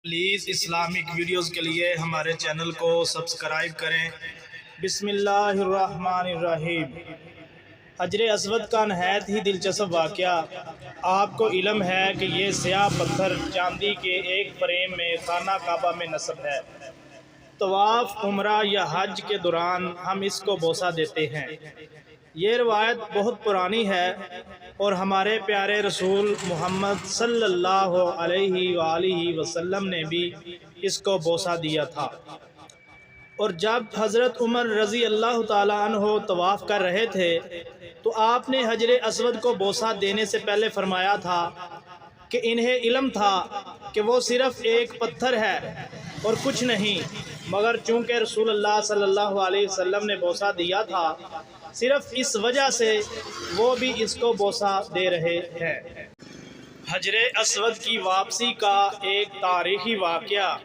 Please Islamic videos کے لیے ہمارے چینل کو سبسکرائب کریں۔ بسم اللہ الرحمن الرحیم۔ حجر اسود کا نہایت ہی دلچسپ واقعہ۔ آپ کو علم ہے کہ یہ سیاہ پتھر چاندی کے ایک فریم میں خانہ کعبہ میں نصب ہے۔ طواف، عمرہ یا حج کے دوران ہم اس کو بوسہ دیتے ہیں۔ یہ روایت بہت پرانی ہے اور ہمارے پیارے رسول محمد صلی اللہ علیہ وآلہ وسلم نے بھی اس کو بوسہ دیا تھا۔ اور جب حضرت عمر رضی اللہ تعالیٰ عنہ طواف کر رہے تھے تو آپ نے حجر اسود کو بوسہ دینے سے پہلے فرمایا تھا کہ انہیں علم تھا کہ وہ صرف ایک پتھر ہے اور کچھ نہیں، مگر چونکہ رسول اللہ صلی اللہ علیہ وسلم نے بوسہ دیا تھا، صرف اس وجہ سے وہ بھی اس کو بوسہ دے رہے ہیں۔ حجر اسود کی واپسی کا ایک تاریخی واقعہ۔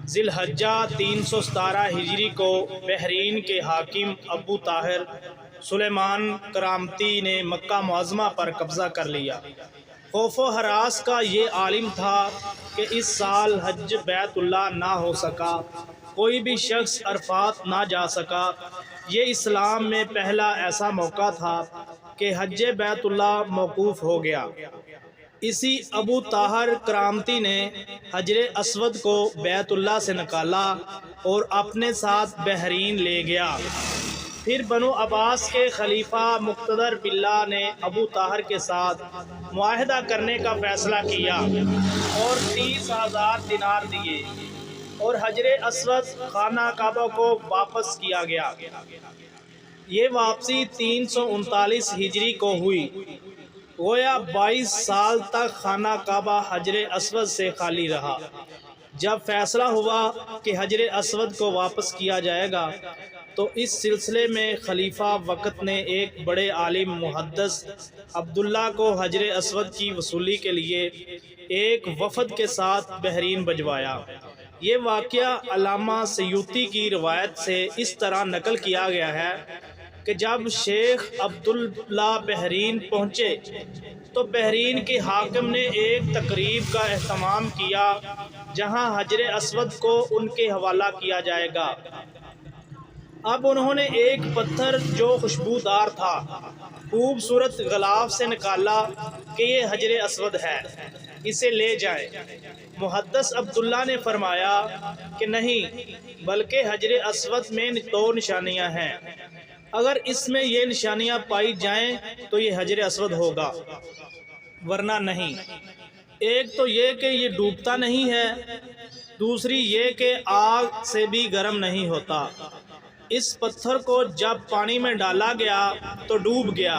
ذی الحجہ 317 ہجری کو بحرین کے حاکم ابو طاہر سلیمان کرامتی نے مکہ معظمہ پر قبضہ کر لیا۔ خوف و ہراس کا یہ عالم تھا کہ اس سال حج بیت اللہ نہ ہو سکا، کوئی بھی شخص عرفات نہ جا سکا۔ یہ اسلام میں پہلا ایسا موقع تھا کہ حج بیت اللہ موقوف ہو گیا۔ اسی ابو طاہر کرامتی نے حجر اسود کو بیت اللہ سے نکالا اور اپنے ساتھ بحرین لے گیا۔ پھر بنو عباس کے خلیفہ مقتدر باللہ نے ابو طاہر کے ساتھ معاہدہ کرنے کا فیصلہ کیا اور 30,000 دینار دیے اور حجر اسود خانہ کعبہ کو واپس کیا گیا۔ یہ واپسی 339 ہجری کو ہوئی۔ گویا 22 سال تک خانہ کعبہ حجر اسود سے خالی رہا۔ جب فیصلہ ہوا کہ حجر اسود کو واپس کیا جائے گا تو اس سلسلے میں خلیفہ وقت نے ایک بڑے عالم محدث عبداللہ کو حجر اسود کی وصولی کے لیے ایک وفد کے ساتھ بحرین بھجوایا۔ یہ واقعہ علامہ سیوطی کی روایت سے اس طرح نقل کیا گیا ہے کہ جب شیخ عبداللہ بحرین پہنچے تو بحرین کے حاکم نے ایک تقریب کا اہتمام کیا جہاں حجر اسود کو ان کے حوالہ کیا جائے گا۔ اب انہوں نے ایک پتھر جو خوشبودار تھا خوبصورت غلاف سے نکالا کہ یہ حجر اسود ہے، اسے لے جائیں۔ محدث عبداللہ نے فرمایا کہ نہیں، بلکہ حجر اسود میں دو نشانیاں ہیں، اگر اس میں یہ نشانیاں پائی جائیں تو یہ حجر اسود ہوگا، ورنہ نہیں۔ ایک تو یہ کہ یہ ڈوبتا نہیں ہے، دوسری یہ کہ آگ سے بھی گرم نہیں ہوتا۔ اس پتھر کو جب پانی میں ڈالا گیا تو ڈوب گیا،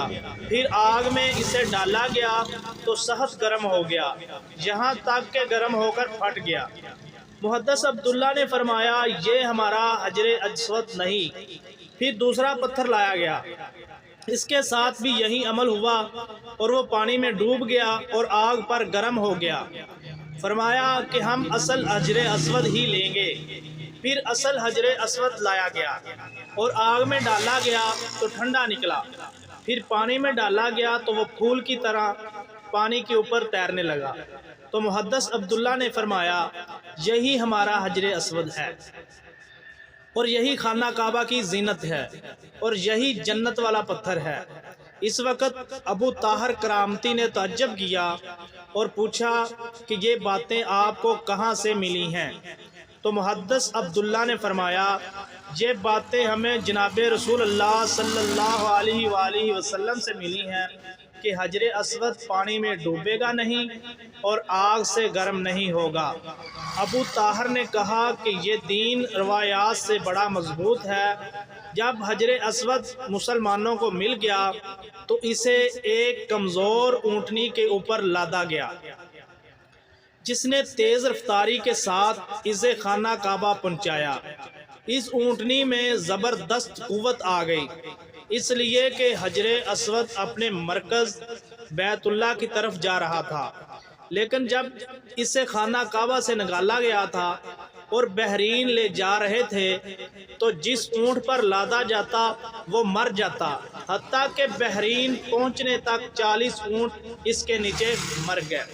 پھر آگ میں اسے ڈالا گیا تو سخت گرم ہو گیا، یہاں تک کہ گرم ہو کر پھٹ گیا۔ محدث عبداللہ نے فرمایا یہ ہمارا حجر اسود نہیں۔ پھر دوسرا پتھر لایا گیا، اس کے ساتھ بھی یہی عمل ہوا اور وہ پانی میں ڈوب گیا اور آگ پر گرم ہو گیا۔ فرمایا کہ ہم اصل حجر اسود ہی لیں گے۔ پھر اصل حجر اسود لایا گیا اور آگ میں ڈالا گیا تو ٹھنڈا نکلا، پھر پانی میں ڈالا گیا تو وہ پھول کی طرح پانی کے اوپر تیرنے لگا۔ تو محدث عبداللہ نے فرمایا یہی ہمارا حجر اسود ہے اور یہی خانہ کعبہ کی زینت ہے اور یہی جنت والا پتھر ہے۔ اس وقت ابو طاہر کرامتی نے تعجب کیا اور پوچھا کہ یہ باتیں آپ کو کہاں سے ملی ہیں؟ تو محدث عبداللہ نے فرمایا یہ باتیں ہمیں جناب رسول اللہ صلی اللہ علیہ وآلہ وسلم سے ملی ہیں کہ حجر اسود پانی میں ڈوبے گا نہیں اور آگ سے گرم نہیں ہوگا۔ ابو طاہر نے کہا کہ یہ دین روایات سے بڑا مضبوط ہے۔ جب حجر اسود مسلمانوں کو مل گیا تو اسے ایک کمزور اونٹنی کے اوپر لادا گیا جس نے تیز رفتاری کے ساتھ اسے خانہ کعبہ پہنچایا۔ اس اونٹنی میں زبردست قوت آ گئی، اس لیے کہ حجر اسود اپنے مرکز بیت اللہ کی طرف جا رہا تھا، لیکن جب اسے خانہ کعبہ سے نکالا گیا تھا اور بحرین لے جا رہے تھے تو جس اونٹ پر لادا جاتا وہ مر جاتا، حتیٰ کہ بحرین پہنچنے تک 40 اونٹ اس کے نیچے مر گئے۔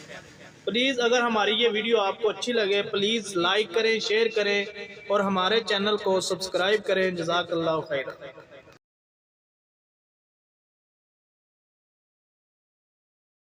پلیز اگر ہماری یہ ویڈیو آپ کو اچھی لگے پلیز لائک کریں، شیئر کریں اور ہمارے چینل کو سبسکرائب کریں۔ جزاک اللہ خیر۔